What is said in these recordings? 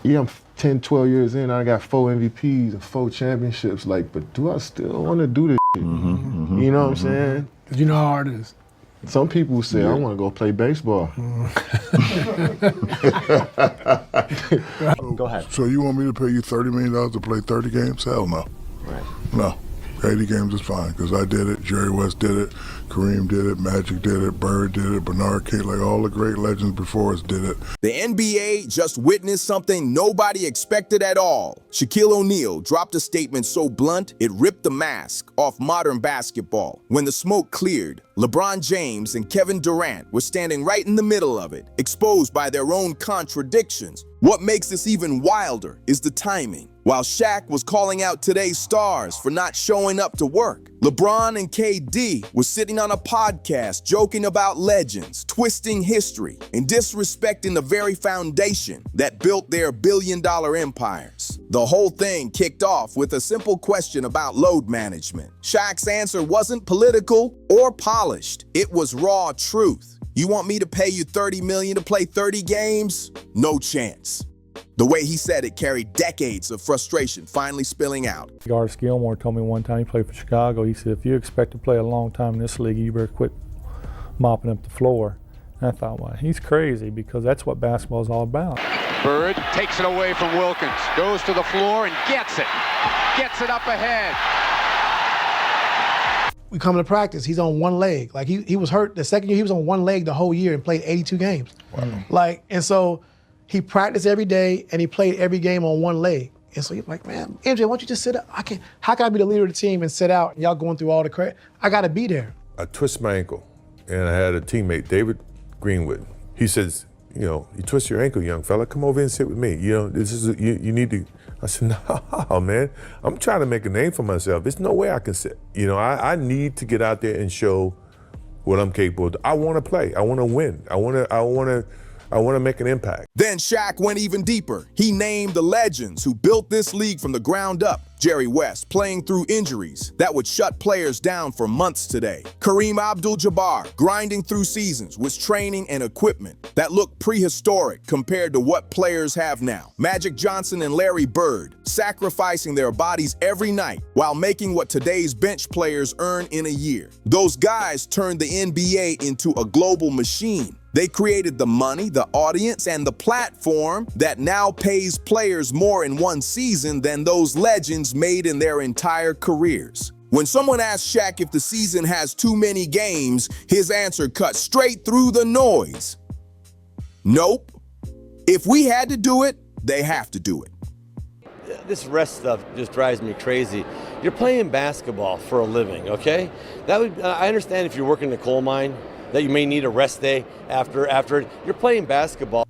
yeah, I'm 10, 12 years in, I got 4 MVPs and 4 championships, like, but do I still want to do this shit? You know what I'm saying? Because you know how hard it is. Some people say, I want to go play baseball. Go ahead. So you want me to pay you $30 million to play 30 games? Hell no. Right. No. 80 games is fine, because I did it, Jerry West did it, Kareem did it, Magic did it, Bird did it, Bernard King, like all the great legends before us did it. The NBA just witnessed something nobody expected at all. Shaquille O'Neal dropped a statement so blunt, it ripped the mask off modern basketball. When the smoke cleared, LeBron James and Kevin Durant were standing right in the middle of it, exposed by their own contradictions. What makes this even wilder is the timing. While Shaq was calling out today's stars for not showing up to work, LeBron and KD were sitting on a podcast joking about legends, twisting history, and disrespecting the very foundation that built their billion-dollar empires. The whole thing kicked off with a simple question about load management. Shaq's answer wasn't political or polished. It was raw truth. You want me to pay you $30 million to play 30 games? No chance. The way he said it carried decades of frustration finally spilling out. Artis Gilmore told me one time, he played for Chicago, he said, if you expect to play a long time in this league, you better quit mopping up the floor. And I thought, well, he's crazy, because that's what basketball is all about. Bird takes it away from Wilkins, goes to the floor and gets it up ahead. We come to practice, he's on one leg. Like he was hurt the second year, he was on one leg the whole year and played 82 games. Wow. Like, and so he practiced every day and he played every game on one leg. And so you're like, man, MJ, why don't you just sit up? How can I be the leader of the team and sit out and y'all going through all the credit? I gotta be there. I twist my ankle and I had a teammate, David Greenwood. He says, you know, you twist your ankle, young fella, come over and sit with me. You know, this is, you need to. I said, no, man, I'm trying to make a name for myself. There's no way I can sit. You know, I need to get out there and show what I'm capable of. I want to play. I want to win. I want to make an impact. Then Shaq went even deeper. He named the legends who built this league from the ground up. Jerry West playing through injuries that would shut players down for months today. Kareem Abdul-Jabbar grinding through seasons with training and equipment that looked prehistoric compared to what players have now. Magic Johnson and Larry Bird sacrificing their bodies every night while making what today's bench players earn in a year. Those guys turned the NBA into a global machine. They created the money, the audience, and the platform that now pays players more in one season than those legends made in their entire careers. When someone asked Shaq if the season has too many games, his answer cut straight through the noise. Nope. If we had to do it, they have to do it. This rest stuff just drives me crazy. You're playing basketball for a living, okay? I understand if you're working in a coal mine, that you may need a rest day after it. You're playing basketball.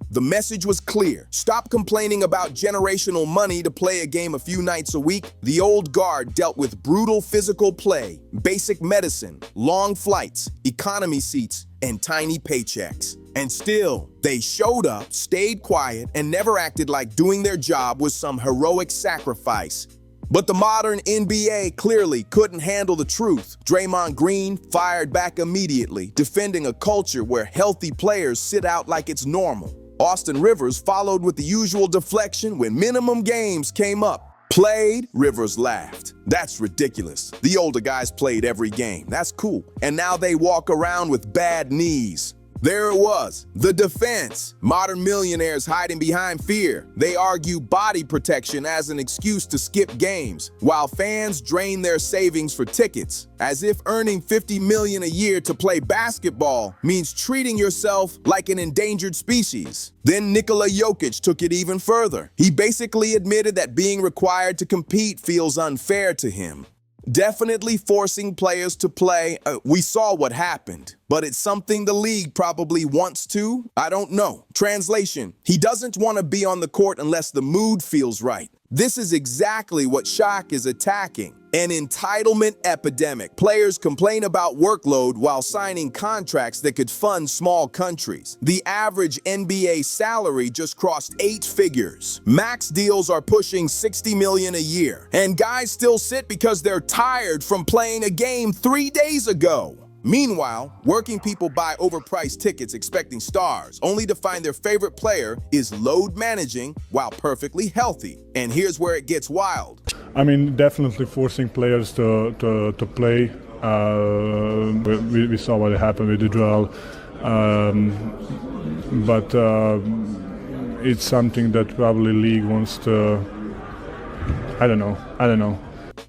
The message was clear. Stop complaining about generational money to play a game a few nights a week. The old guard dealt with brutal physical play, basic medicine, long flights, economy seats, and tiny paychecks. And still, they showed up, stayed quiet, and never acted like doing their job was some heroic sacrifice. But the modern NBA clearly couldn't handle the truth. Draymond Green fired back immediately, defending a culture where healthy players sit out like it's normal. Austin Rivers followed with the usual deflection when minimum games came up. Played, Rivers laughed. That's ridiculous. The older guys played every game. That's cool. And now they walk around with bad knees. There it was, the defense. Modern millionaires hiding behind fear. They argue body protection as an excuse to skip games, while fans drain their savings for tickets, as if earning $50 million a year to play basketball means treating yourself like an endangered species. Then Nikola Jokic took it even further. He basically admitted that being required to compete feels unfair to him. Definitely forcing players to play. We saw what happened, but it's something the league probably wants to. I don't know. Translation: he doesn't want to be on the court unless the mood feels right. This is exactly what Shaq is attacking. An entitlement epidemic. Players complain about workload while signing contracts that could fund small countries. The average NBA salary just crossed 8 figures. Max deals are pushing $60 million a year. And guys still sit because they're tired from playing a game 3 days ago. Meanwhile, working people buy overpriced tickets expecting stars, only to find their favorite player is load managing while perfectly healthy. And here's where it gets wild. I mean, definitely forcing players to play. We saw what happened with the drill. But it's something that probably league wants to, I don't know.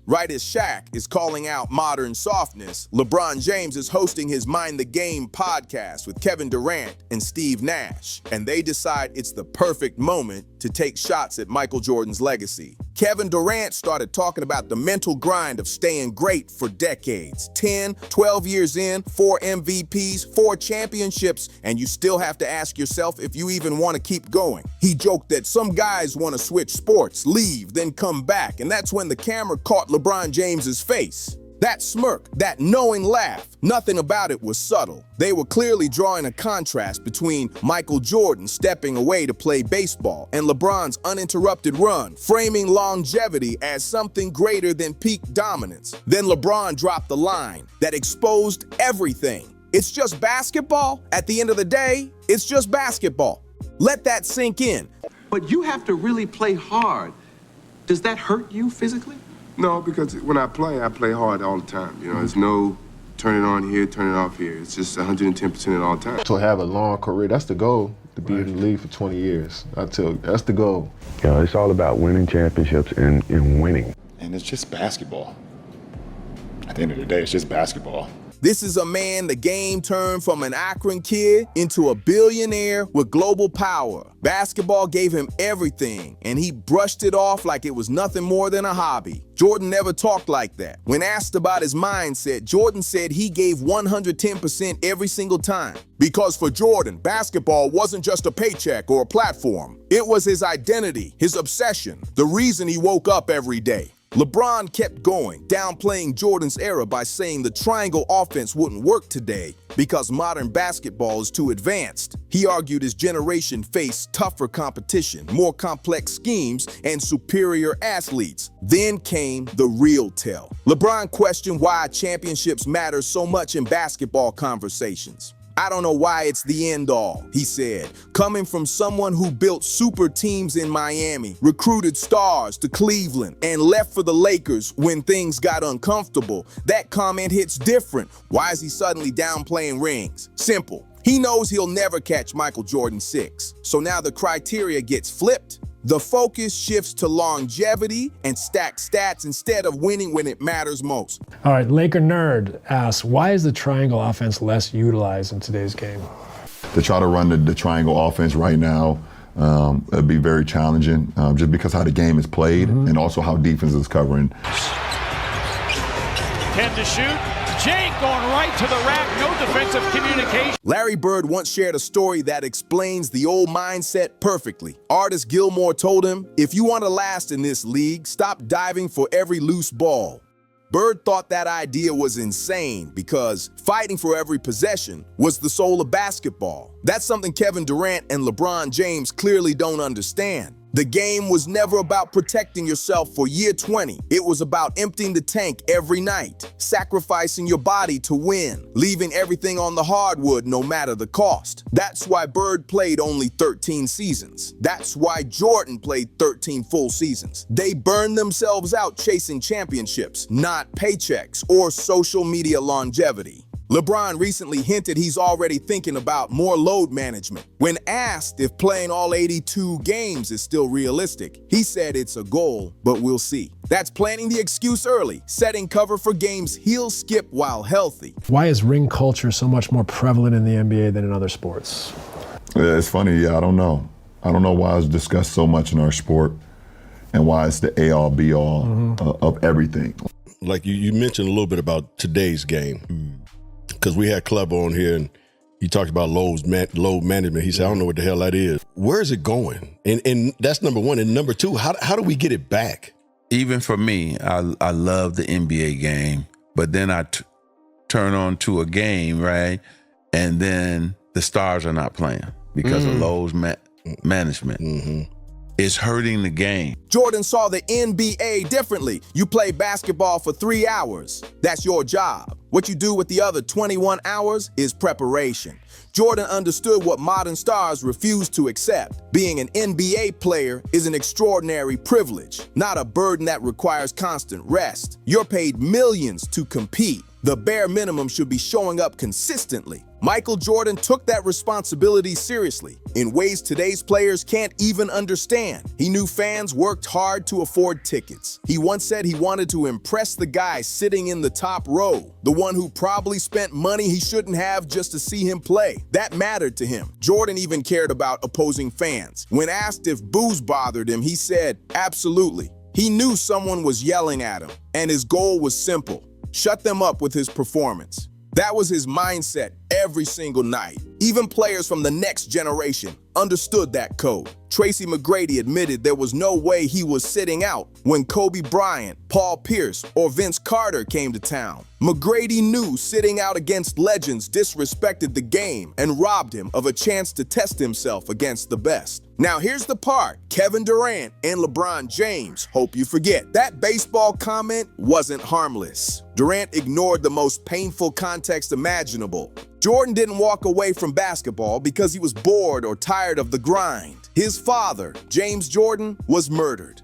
Right as Shaq is calling out modern softness, LeBron James is hosting his Mind the Game podcast with Kevin Durant and Steve Nash, and they decide it's the perfect moment to take shots at Michael Jordan's legacy. Kevin Durant started talking about the mental grind of staying great for decades. 10, 12 years in, 4 MVPs, 4 championships, and you still have to ask yourself if you even want to keep going. He joked that some guys want to switch sports, leave, then come back, and that's when the camera caught LeBron James's face. That smirk, that knowing laugh, nothing about it was subtle. They were clearly drawing a contrast between Michael Jordan stepping away to play baseball and LeBron's uninterrupted run, framing longevity as something greater than peak dominance. Then LeBron dropped the line that exposed everything. It's just basketball. At the end of the day, it's just basketball. Let that sink in. But you have to really play hard. Does that hurt you physically? No, because when I play hard all the time. You know, there's no turn it on here, turn it off here. It's just 110% at all times. To have a long career, that's the goal, to be in the league for 20 years. I tell you, that's the goal. You know, it's all about winning championships and winning. And it's just basketball. At the end of the day, it's just basketball. This is a man the game turned from an Akron kid into a billionaire with global power. Basketball gave him everything, and he brushed it off like it was nothing more than a hobby. Jordan never talked like that. When asked about his mindset, Jordan said he gave 110% every single time. Because for Jordan, basketball wasn't just a paycheck or a platform. It was his identity, his obsession, the reason he woke up every day. LeBron kept going, downplaying Jordan's era by saying the triangle offense wouldn't work today because modern basketball is too advanced. He argued his generation faced tougher competition, more complex schemes, and superior athletes. Then came the real tell. LeBron questioned why championships matter so much in basketball conversations. I don't know why it's the end all, he said. Coming from someone who built super teams in Miami, recruited stars to Cleveland, and left for the Lakers when things got uncomfortable, that comment hits different. Why is he suddenly downplaying rings? Simple. He knows he'll never catch Michael Jordan 6. So now the criteria gets flipped. The focus shifts to longevity and stack stats instead of winning when it matters most. All right, Laker Nerd asks, why is the triangle offense less utilized in today's game? To try to run the triangle offense right now, it'd be very challenging just because how the game is played and also how defense is covering. 10 to shoot. Jake going right to the rack, no defensive communication. Larry Bird once shared a story that explains the old mindset perfectly. Artist Gilmore told him, if you want to last in this league, stop diving for every loose ball. Bird thought that idea was insane because fighting for every possession was the soul of basketball. That's something Kevin Durant and LeBron James clearly don't understand. The game was never about protecting yourself for year 20. It was about emptying the tank every night, sacrificing your body to win, leaving everything on the hardwood no matter the cost. That's why Bird played only 13 seasons. That's why Jordan played 13 full seasons. They burned themselves out chasing championships, not paychecks or social media longevity. LeBron recently hinted he's already thinking about more load management. When asked if playing all 82 games is still realistic, he said it's a goal, but we'll see. That's planting the excuse early, setting cover for games he'll skip while healthy. Why is ring culture so much more prevalent in the NBA than in other sports? It's funny, I don't know. I don't know why it's discussed so much in our sport and why it's the A-all, B-all of everything. Like you mentioned a little bit about today's game. Because we had Clever on here and he talked about load management. He said, I don't know what the hell that is. Where is it going? And that's number one. And number two, how do we get it back? Even for me, I love the NBA game, but then I turn on to a game, right? And then the stars are not playing because of load management. It's hurting the game. Jordan saw the NBA differently. You play basketball for 3 hours. That's your job. What you do with the other 21 hours is preparation. Jordan understood what modern stars refuse to accept. Being an NBA player is an extraordinary privilege, not a burden that requires constant rest. You're paid millions to compete. The bare minimum should be showing up consistently. Michael Jordan took that responsibility seriously in ways today's players can't even understand. He knew fans worked hard to afford tickets. He once said he wanted to impress the guy sitting in the top row, the one who probably spent money he shouldn't have just to see him play. That mattered to him. Jordan even cared about opposing fans. When asked if boos bothered him, he said, absolutely. He knew someone was yelling at him, and his goal was simple: shut them up with his performance. That was his mindset every single night. Even players from the next generation understood that code. Tracy McGrady admitted there was no way he was sitting out when Kobe Bryant, Paul Pierce, or Vince Carter came to town. McGrady knew sitting out against legends disrespected the game and robbed him of a chance to test himself against the best. Now here's the part Kevin Durant and LeBron James hope you forget. That baseball comment wasn't harmless. Durant ignored the most painful context imaginable. Jordan didn't walk away from basketball because he was bored or tired of the grind. His father, James Jordan, was murdered.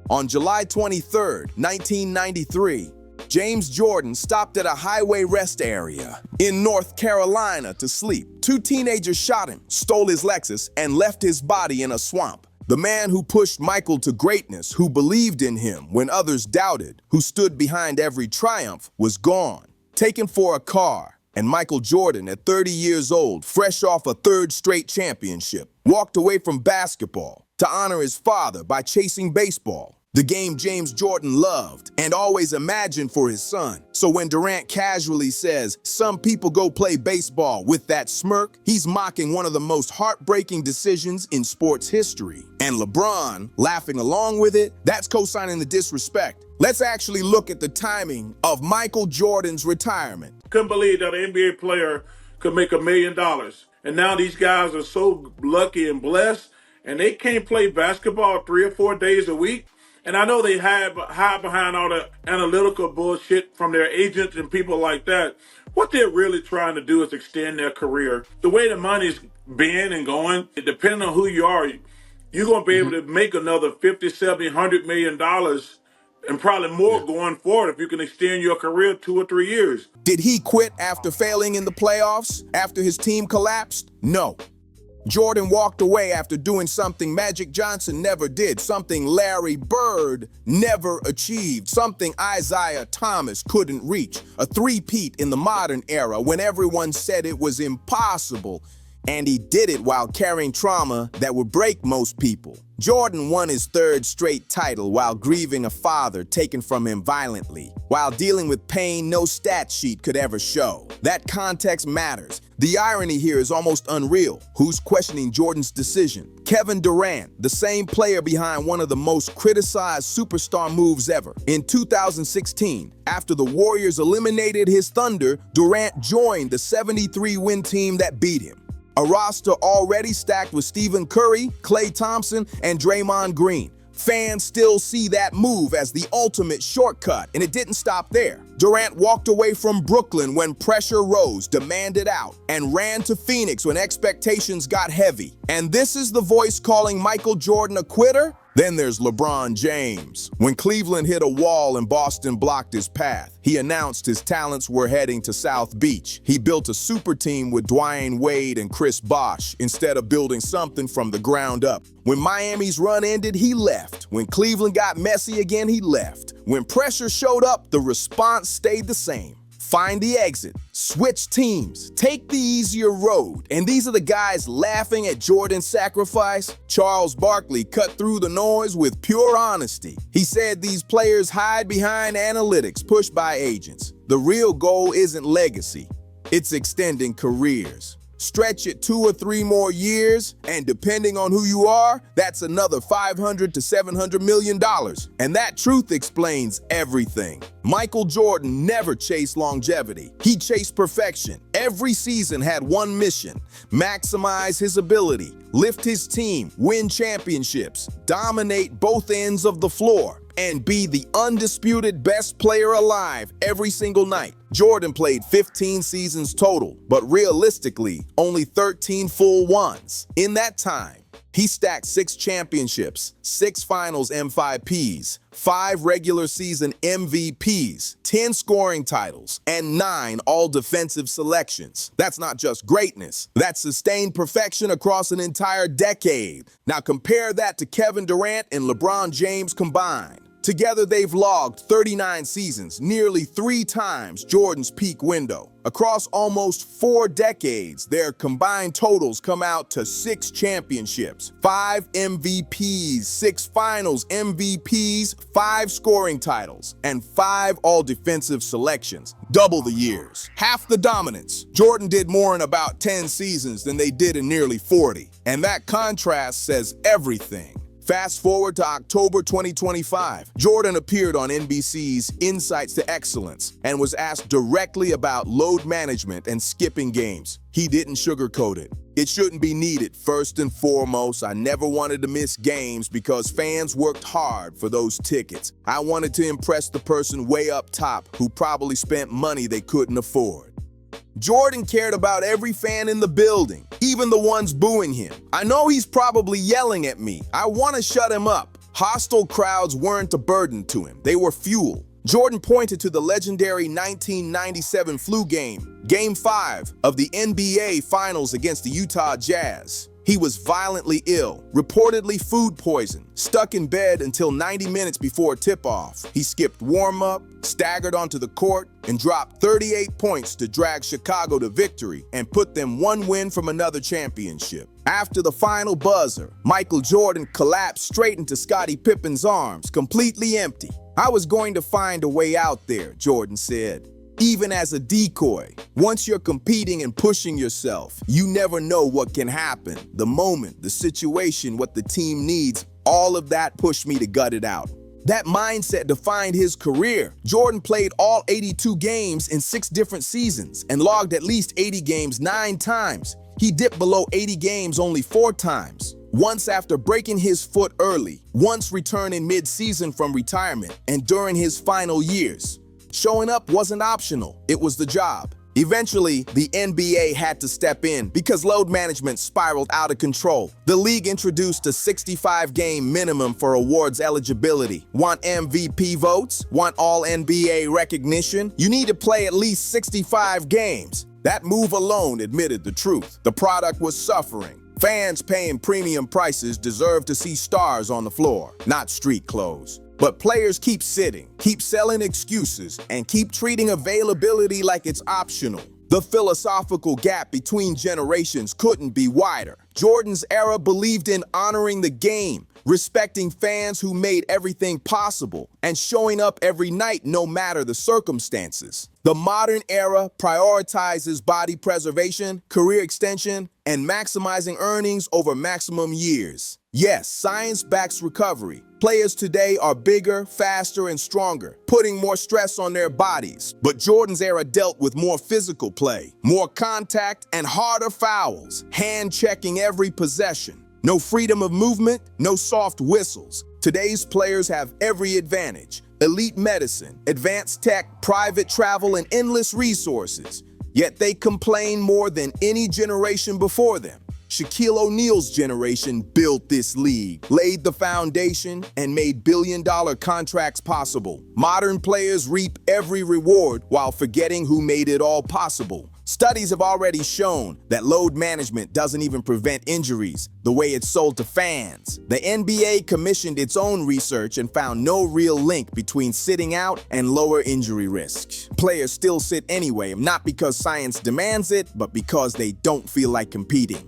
On July 23, 1993, James Jordan stopped at a highway rest area in North Carolina to sleep. 2 teenagers shot him, stole his Lexus, and left his body in a swamp. The man who pushed Michael to greatness, who believed in him when others doubted, who stood behind every triumph, was gone, taken for a car. And Michael Jordan, at 30 years old, fresh off a 3rd straight championship, walked away from basketball to honor his father by chasing baseball, the game James Jordan loved and always imagined for his son. So when Durant casually says, some people go play baseball with that smirk, he's mocking one of the most heartbreaking decisions in sports history. And LeBron, laughing along with it, that's co-signing the disrespect. Let's actually look at the timing of Michael Jordan's retirement. Couldn't believe that an NBA player could make $1 million. And now these guys are so lucky and blessed, and they can't play basketball 3 or 4 days a week. And I know they hide behind all the analytical bullshit from their agents and people like that. What they're really trying to do is extend their career. The way the money's been and going, depending on who you are, you're going to be able to make another $50, $70, $100 million and probably more going forward if you can extend your career 2 or 3 years. Did he quit after failing in the playoffs, after his team collapsed? No. Jordan walked away after doing something Magic Johnson never did, something Larry Bird never achieved, something Isaiah Thomas couldn't reach, a three-peat in the modern era when everyone said it was impossible. And he did it while carrying trauma that would break most people. Jordan won his 3rd straight title while grieving a father taken from him violently, while dealing with pain no stat sheet could ever show. That context matters. The irony here is almost unreal. Who's questioning Jordan's decision? Kevin Durant, the same player behind one of the most criticized superstar moves ever. In 2016, after the Warriors eliminated his Thunder, Durant joined the 73-win team that beat him. A roster already stacked with Stephen Curry, Klay Thompson, and Draymond Green. Fans still see that move as the ultimate shortcut, and it didn't stop there. Durant walked away from Brooklyn when pressure rose, demanded out, and ran to Phoenix when expectations got heavy. And this is the voice calling Michael Jordan a quitter? Then there's LeBron James. When Cleveland hit a wall and Boston blocked his path, he announced his talents were heading to South Beach. He built a super team with Dwayne Wade and Chris Bosh instead of building something from the ground up. When Miami's run ended, he left. When Cleveland got messy again, he left. When pressure showed up, the response stayed the same. Find the exit, switch teams, take the easier road. And these are the guys laughing at Jordan's sacrifice. Charles Barkley cut through the noise with pure honesty. He said these players hide behind analytics pushed by agents. The real goal isn't legacy, it's extending careers. Stretch it 2 or 3 more years, and depending on who you are, that's another $500 to $700 million. And that truth explains everything. Michael Jordan never chased longevity. He chased perfection. Every season had one mission: maximize his ability, lift his team, win championships, dominate both ends of the floor, and be the undisputed best player alive every single night. Jordan played 15 seasons total, but realistically, only 13 full ones. In that time, he stacked 6 championships, 6 finals MVPs, 5 regular season MVPs, 10 scoring titles, and 9 all-defensive selections. That's not just greatness. That's sustained perfection across an entire decade. Now compare that to Kevin Durant and LeBron James combined. Together, they've logged 39 seasons, nearly 3 times Jordan's peak window. Across almost 4 decades, their combined totals come out to 6 championships, 5 MVPs, 6 finals MVPs, 5 scoring titles, and 5 all-defensive selections. Double the years, half the dominance. Jordan did more in about 10 seasons than they did in nearly 40. And that contrast says everything. Fast forward to October 2025, Jordan appeared on NBC's Insights to Excellence and was asked directly about load management and skipping games. He didn't sugarcoat it. It shouldn't be needed. First and foremost, I never wanted to miss games because fans worked hard for those tickets. I wanted to impress the person way up top who probably spent money they couldn't afford. Jordan cared about every fan in the building, even the ones booing him. I know he's probably yelling at me. I want to shut him up. Hostile crowds weren't a burden to him. They were fuel. Jordan pointed to the legendary 1997 flu game, Game 5 of the NBA Finals against the Utah Jazz. He was violently ill, reportedly food poisoned, stuck in bed until 90 minutes before tip-off. He skipped warm-up, staggered onto the court, and dropped 38 points to drag Chicago to victory and put them one win from another championship. After the final buzzer, Michael Jordan collapsed straight into Scottie Pippen's arms, completely empty. "I was going to find a way out there," Jordan said. Even as a decoy, once you're competing and pushing yourself, you never know what can happen. The moment, the situation, what the team needs, all of that pushed me to gut it out. That mindset defined his career. Jordan played all 82 games in 6 different seasons and logged at least 80 games 9 times. He dipped below 80 games only 4 times. Once after breaking his foot early, once returning mid-season from retirement, and during his final years. Showing up wasn't optional, it was the job. Eventually, the NBA had to step in because load management spiraled out of control. The league introduced a 65-game minimum for awards eligibility. Want MVP votes? Want All-NBA recognition? You need to play at least 65 games. That move alone admitted the truth. The product was suffering. Fans paying premium prices deserve to see stars on the floor, not street clothes. But players keep sitting, keep selling excuses, and keep treating availability like it's optional. The philosophical gap between generations couldn't be wider. Jordan's era believed in honoring the game, respecting fans who made everything possible, and showing up every night no matter the circumstances. The modern era prioritizes body preservation, career extension, and maximizing earnings over maximum years. Yes, science backs recovery. Players today are bigger, faster, and stronger, putting more stress on their bodies. But Jordan's era dealt with more physical play, more contact, and harder fouls, hand-checking every possession. No freedom of movement, no soft whistles. Today's players have every advantage: elite medicine, advanced tech, private travel, and endless resources. Yet they complain more than any generation before them. Shaquille O'Neal's generation built this league, laid the foundation, and made billion-dollar contracts possible. Modern players reap every reward while forgetting who made it all possible. Studies have already shown that load management doesn't even prevent injuries the way it's sold to fans. The NBA commissioned its own research and found no real link between sitting out and lower injury risks. Players still sit anyway, not because science demands it, but because they don't feel like competing.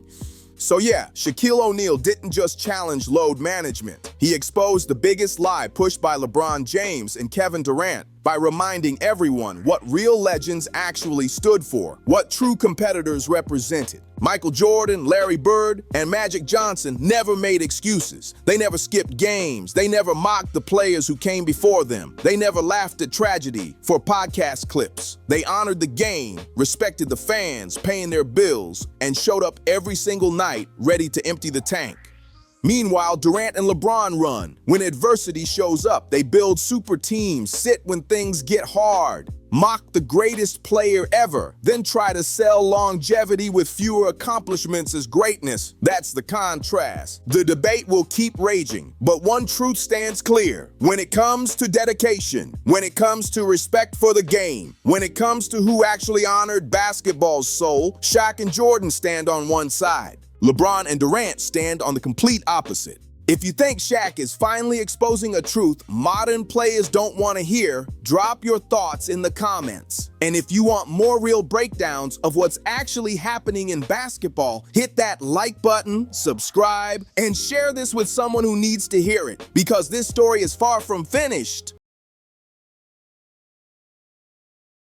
So yeah, Shaquille O'Neal didn't just challenge load management. He exposed the biggest lie pushed by LeBron James and Kevin Durant by reminding everyone what real legends actually stood for, what true competitors represented. Michael Jordan, Larry Bird, and Magic Johnson never made excuses. They never skipped games. They never mocked the players who came before them. They never laughed at tragedy for podcast clips. They honored the game, respected the fans, paying their bills, and showed up every single night ready to empty the tank. Meanwhile, Durant and LeBron run. When adversity shows up, they build super teams, sit when things get hard, mock the greatest player ever, then try to sell longevity with fewer accomplishments as greatness. That's the contrast. The debate will keep raging, but one truth stands clear. When it comes to dedication, when it comes to respect for the game, when it comes to who actually honored basketball's soul, Shaq and Jordan stand on one side. LeBron and Durant stand on the complete opposite. If you think Shaq is finally exposing a truth modern players don't want to hear, drop your thoughts in the comments. And if you want more real breakdowns of what's actually happening in basketball, hit that like button, subscribe, and share this with someone who needs to hear it, because this story is far from finished.